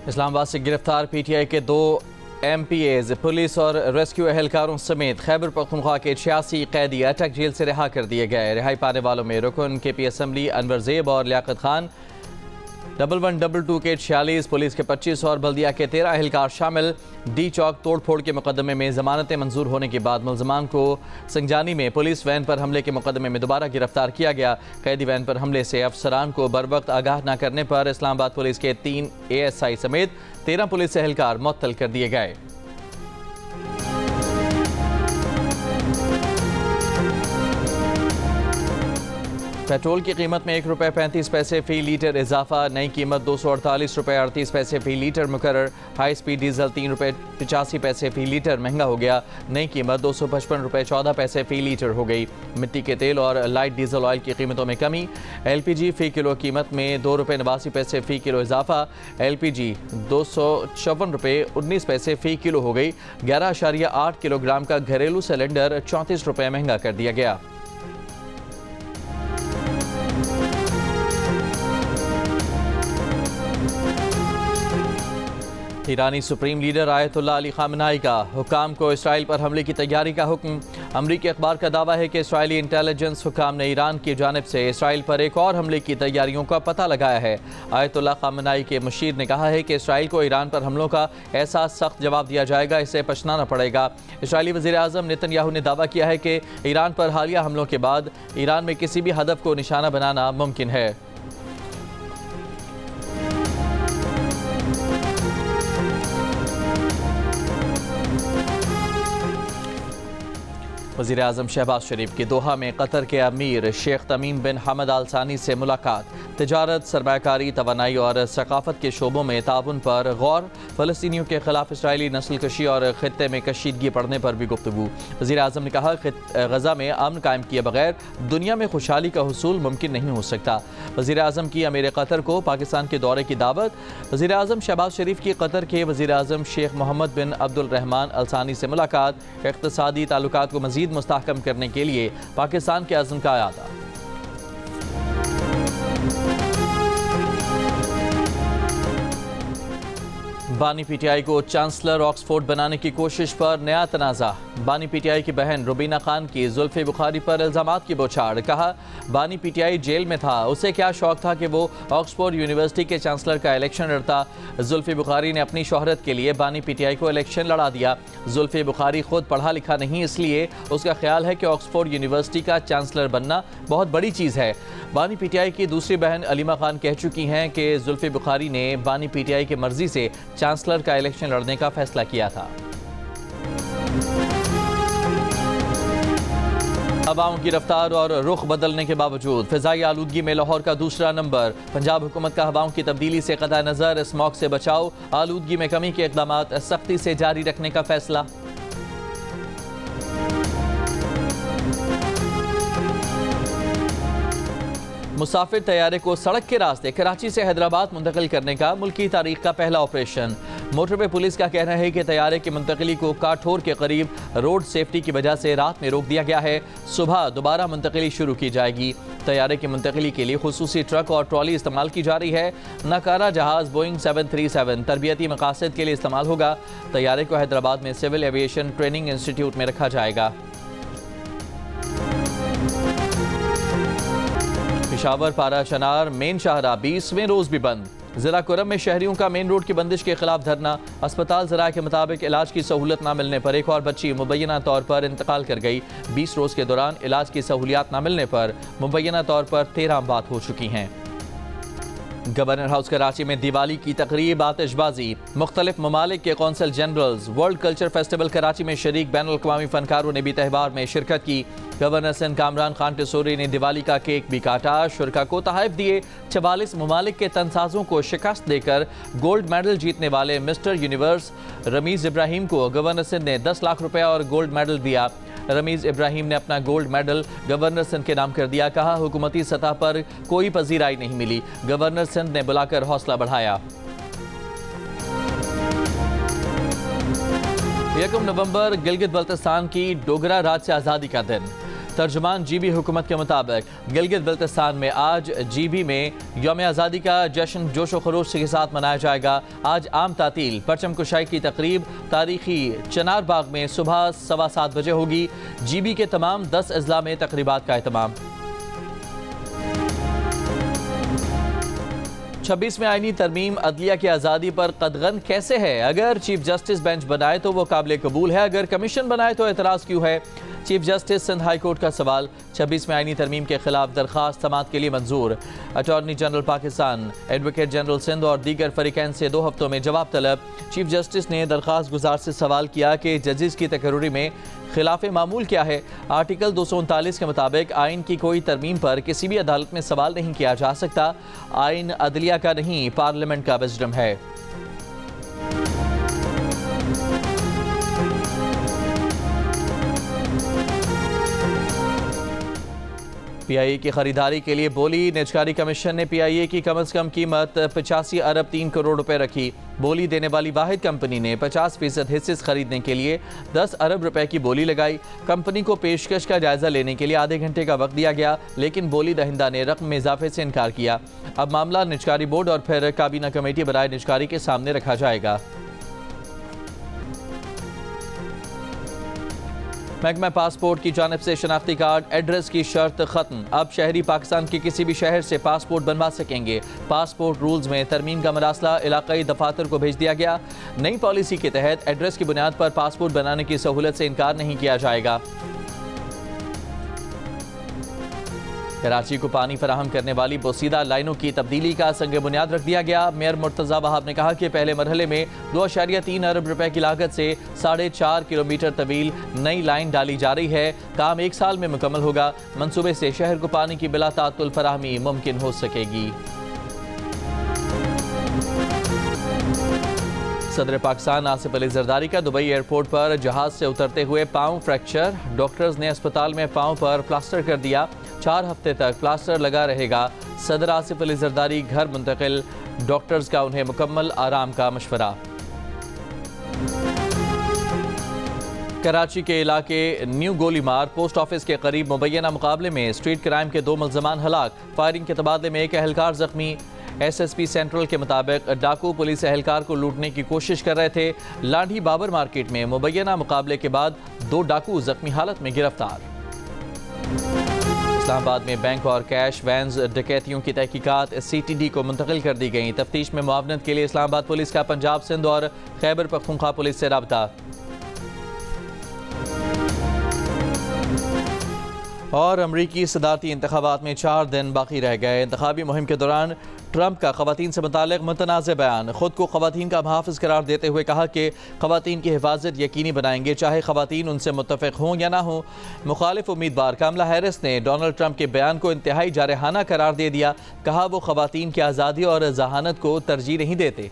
इस्लामाबाद से गिरफ्तार पीटीआई के 2 MPAs पुलिस और रेस्क्यू एहलकारों समेत खैबर पख्तूनख्वा के 86 कैदी अटक जेल से रिहा कर दिए गए। रिहाई पाने वालों में रुकन KP असम्बली अनवर ज़ेब और लियाकत खान, 1122 के 46, पुलिस के 25 और बल्दिया के 13 एहलकार शामिल। डी चौक तोड़फोड़ के मुकदमे में जमानतें मंजूर होने के बाद मुलजमान को संगजानी में पुलिस वैन पर हमले के मुकदमे में दोबारा गिरफ्तार किया गया। कैदी वैन पर हमले से अफसरान को बर वक्त आगाह न करने पर इस्लामाबाद पुलिस के 3 ASI समेत 13 पुलिस एहलकार मुअत्तल कर दिए गए। पेट्रोल की कीमत में ₹1.35 फ़ी लीटर इजाफा, नई कीमत ₹248.38 फ़ी लीटर मुकर्रर। हाई स्पीड डीजल ₹3.85 फ़ी लीटर महंगा हो गया, नई कीमत ₹255.14 फ़ी लीटर हो गई। मिट्टी के तेल और लाइट डीजल ऑयल की कीमतों में कमी, LPG फ़ी किलो कीमत में ₹2.89 फ़ी किलो इजाफा, LPG ₹254.19 फ़ी किलो हो गई। 11.8 किलोग्राम का घरेलू सिलेंडर ₹34 महंगा कर दिया गया। ईरानी supreme leader Ayatollah Ali Khamenei का हुकाम को इसराइल पर हमले की तैयारी का हुक्म। अमरीकी अखबार का दावा है कि इसराइली इंटेलिजेंस हुकाम ने ईरान की जानिब से इसराइल पर एक और हमले की तैयारियों का पता लगाया है। आयतुल्लाह खामनाई के मुशीर ने कहा है कि इसराइल को ईरान पर हमलों का ऐसा सख्त जवाब दिया जाएगा, इसे पछताना पड़ेगा। इसराइली वज़ीर आज़म नेतन्याहू ने दावा किया है कि ईरान पर हालिया हमलों के बाद ईरान में किसी भी हदफ को निशाना बनाना मुमकिन है। वज़ीर आज़म शहबाज शरीफ की दोहा में कतर के अमीर शेख तमीम बिन हमद आल सानी से मुलाकात। तिजारत, सरमायाकारी, तवानाई और सकाफत के शोबों में ताउन पर गौर। फ़लस्तीनियों के खिलाफ इसराइली नस्ल कशी और खित्ते में कशीदगी बढ़ने पर भी गुफ्तगू। वज़ीर आज़म ने कहा गज़ा में अमन कायम किए बगैर दुनिया में खुशहाली का हुसूल मुमकिन नहीं हो सकता। वज़ीर आज़म की अमीर कतर को पाकिस्तान के दौरे की दावत। वज़ीर आज़म शहबाज शरीफ की कतर के वज़ीर आज़म शेख मोहम्मद बिन अब्दुल रहमान अल सानी से मुलाकात। इक़्तिसादी ताल्लुकात को मज़ीद मुस्तहकम करने के लिए पाकिस्तान के अज़्म का अयादा। बानी PTI को चांसलर ऑक्सफोर्ड बनाने की कोशिश पर नया तनाज़ा। बानी PTI की बहन रुबीना खान की जुल्फ़ी बुखारी पर इल्ज़ामात की बौछार। कहा, बानी PTI जेल में था, उसे क्या शौक था कि वो ऑक्सफोर्ड यूनिवर्सिटी के चांसलर का इलेक्शन लड़ता। जुल्फ़ी बुखारी ने अपनी शोहरत के लिए बानी PTI को इलेक्शन लड़ा दिया। जुल्फ़ी बुखारी खुद पढ़ा लिखा नहीं, इसलिए उसका ख्याल है कि ऑक्सफोर्ड यूनिवर्सिटी का चांसलर बनना बहुत बड़ी चीज़ है। बानी PTI की दूसरी बहन अलीमा खान कह चुकी हैं कि जुल्फ़ी बुखारी ने बानी PTI की मर्जी से चांसलर का इलेक्शन लड़ने का फैसला किया था। हवाओं की रफ्तार और रुख बदलने के बावजूद फिजाई आलूदगी में लाहौर का दूसरा नंबर। पंजाब हुकूमत का हवाओं की तब्दीली से कतई नज़र स्मॉग से बचाव, आलूदगी में कमी के इक़दामात सख्ती से जारी रखने का फैसला। मुसाफिर तैयारे को सड़क के रास्ते कराची से हैदराबाद मुंतकिल करने का मुल्की तारीख का पहला ऑपरेशन। मोटरवे पुलिस का कहना है कि तैयारे की मुंतकिली को काठोर के करीब रोड सेफ्टी की वजह से रात में रोक दिया गया है। सुबह दोबारा मुंतकिली शुरू की जाएगी। तैयारे की मुंतकिली के लिए खुसूसी ट्रक और ट्रॉली इस्तेमाल की जा रही है। नकारा जहाज बोइंग 737 तरबियती मकासद के लिए इस्तेमाल होगा। तैयारे को हैदराबाद में सिविल एविएशन ट्रेनिंग इंस्टीट्यूट में रखा जाएगा। पेशावर पारा चनार मेन शाहरा 20वें रोज भी बंद। ज़िला कुरम में शहरियों का मेन रोड की बंदिश के खिलाफ धरना। अस्पताल ज़राए के मुताबिक इलाज की सहूलत न मिलने पर एक और बच्ची मुबैना तौर पर इंतकाल कर गई। 20 रोज के दौरान इलाज की सहूलियात न मिलने पर मुबैना तौर पर 13 अमवात हो चुकी हैं। गवर्नर हाउस कराची में दिवाली की तकरीब, आतिशबाजी। मुख्तलिफ ममालिक के consul generals world culture festival Karachi में शरीक बैनुल अक़वामी फनकारों ने भी त्यौहार में शिरकत की। गवर्नर सिंध कामरान खान टिसोरी ने दिवाली का केक भी काटा, शुरका को तोहफ़े दिए। 44 ममालिक के तनसाजों को शिकस्त देकर गोल्ड मेडल जीतने वाले मिस्टर यूनिवर्स रमीज़ इब्राहिम को गवर्नर सिंध ने 10 लाख रुपये और गोल्ड मेडल दिया। रमीज़ इब्राहिम ने अपना गोल्ड मेडल गवर्नर सिंध के नाम कर दिया। कहा, हुकूमती सतह पर कोई पजीराई नहीं मिली, गवर्नर सिंध ने बुलाकर हौसला बढ़ाया। 1 नवंबर गिलगित बल्तिस्तान की डोगरा राज से आज़ादी का दिन। तर्जुमान GB हुकूमत के मुताबिक गिलगित बल्तिस्तान में आज GB में यौम आज़ादी का जश्न जोशो खरोश के साथ मनाया जाएगा। आज आम तातील परचम कुशाई की तकरीब तारीखी चनार बाग में सुबह 7:15 बजे होगी। GB के तमाम 10 अजला में तकरीबात का एहतमाम। 26 में आईनी तरमीम अदलिया की आज़ादी पर कदगन कैसे है? अगर चीफ जस्टिस बेंच बनाए तो वो काबिल कबूल है, अगर कमीशन बनाए तो एतराज़ क्यों है? Chief justice Sindh high court का सवाल। 26 में आईनी तरमीम के खिलाफ दरख्वास्त समाअत के लिए मंजूर। Attorney general Pakistan, advocate general Sindh और दीगर फरीकैन से 2 हफ्तों में जवाब तलब। चीफ जस्टिस ने दरख्वास्त गुजार से सवाल किया कि जजेस की तकर्री में खिलाफ मामूल क्या है। आर्टिकल 239 के मुताबिक आइन की कोई तरमीम पर किसी भी अदालत में सवाल नहीं किया जा सकता। आइन अदलिया का नहीं, पार्लियामेंट का विजडम है। PIA की खरीदारी के लिए बोली। निजकारी कमीशन ने PIA की कम अज़ कम कीमत 85 अरब 3 करोड़ रुपए रखी। बोली देने वाली वाहिद कंपनी ने 50% हिस्से खरीदने के लिए 10 अरब रुपए की बोली लगाई। कंपनी को पेशकश का जायजा लेने के लिए आधे घंटे का वक्त दिया गया, लेकिन बोली दहिंदा ने रकम में इजाफे से इनकार किया। अब मामला निजकारी बोर्ड और फिर काबीना कमेटी बराए निजकारी के सामने रखा जाएगा। महकमा पासपोर्ट की जानिब से शनाख्ती कार्ड एड्रेस की शर्त खत्म। अब शहरी पाकिस्तान के किसी भी शहर से पासपोर्ट बनवा सकेंगे। पासपोर्ट रूल्स में तरमीम का मरासला इलाकाई दफातर को भेज दिया गया। नई पॉलिसी के तहत एड्रेस की बुनियाद पर पासपोर्ट बनाने की सहूलत से इनकार नहीं किया जाएगा। कराची को पानी फराहम करने वाली बोसीदा लाइनों की तब्दीली का संग बुनियाद रख दिया गया। मेयर मुर्तज़ा वहाब ने कहा कि पहले मरहले में 2.3 अरब रुपए की लागत से 4.5 किलोमीटर तवील नई लाइन डाली जा रही है। काम 1 साल में मुकम्मल होगा। मंसूबे से शहर को पानी की बिला ताअत्तुल फराहमी मुमकिन हो सकेगी। सदर पाकिस्तान आसिफ अली जरदारी का दुबई एयरपोर्ट पर जहाज से उतरते हुए पाँव फ्रैक्चर। डॉक्टर्स ने अस्पताल में पाँव पर प्लास्टर कर दिया। 4 हफ्ते तक प्लास्टर लगा रहेगा। सदर आसिफ अली जरदारी घर मुंतकिल। डॉक्टर्स का उन्हें मुकम्मल आराम का मशवरा। कराची के इलाके न्यू गोलीमार पोस्ट ऑफिस के करीब मुबैना मुकाबले में स्ट्रीट क्राइम के 2 मुल्ज़मान हलाक। फायरिंग के तबादले में 1 एहलकार जख्मी। SSP सेंट्रल के मुताबिक डाकू पुलिस एहलकार को लूटने की कोशिश कर रहे थे। लाठी बाबर मार्केट में मुबैना मुकाबले के बाद 2 डाकू जख्मी हालत में गिरफ्तार। इस्लामाबाद में बैंक और कैश वैन्स डकैतियों की तहकीकात CTD को मुंतकिल कर दी गई। तफ्तीश में मुआवनत के लिए इस्लामाबाद पुलिस का पंजाब, सिंध और खैबर पख्तूनख्वा पुलिस से राबता। और अमरीकी सदारती इंतखाबात में 4 दिन बाकी रह गए। इंतखाबी मुहिम के दौरान ट्रंप का खवातीन से मुताल्लिक़ मुतनाज़ बयान। खुद को खवातीन का मुहाफ़िज़ करार देते हुए कहा कि खवातीन की हिफाजत यकीनी बनाएंगे, चाहे खवातीन उनसे मुत्तफ़िक़ हों या ना हों। मुखालिफ उम्मीदवार कमला हैरिस ने डोनाल्ड ट्रंप के बयान को इंतहाई जारहाना करार दे दिया। कहा वो खवातीन की आज़ादी और जहानत को तरजीह नहीं देते।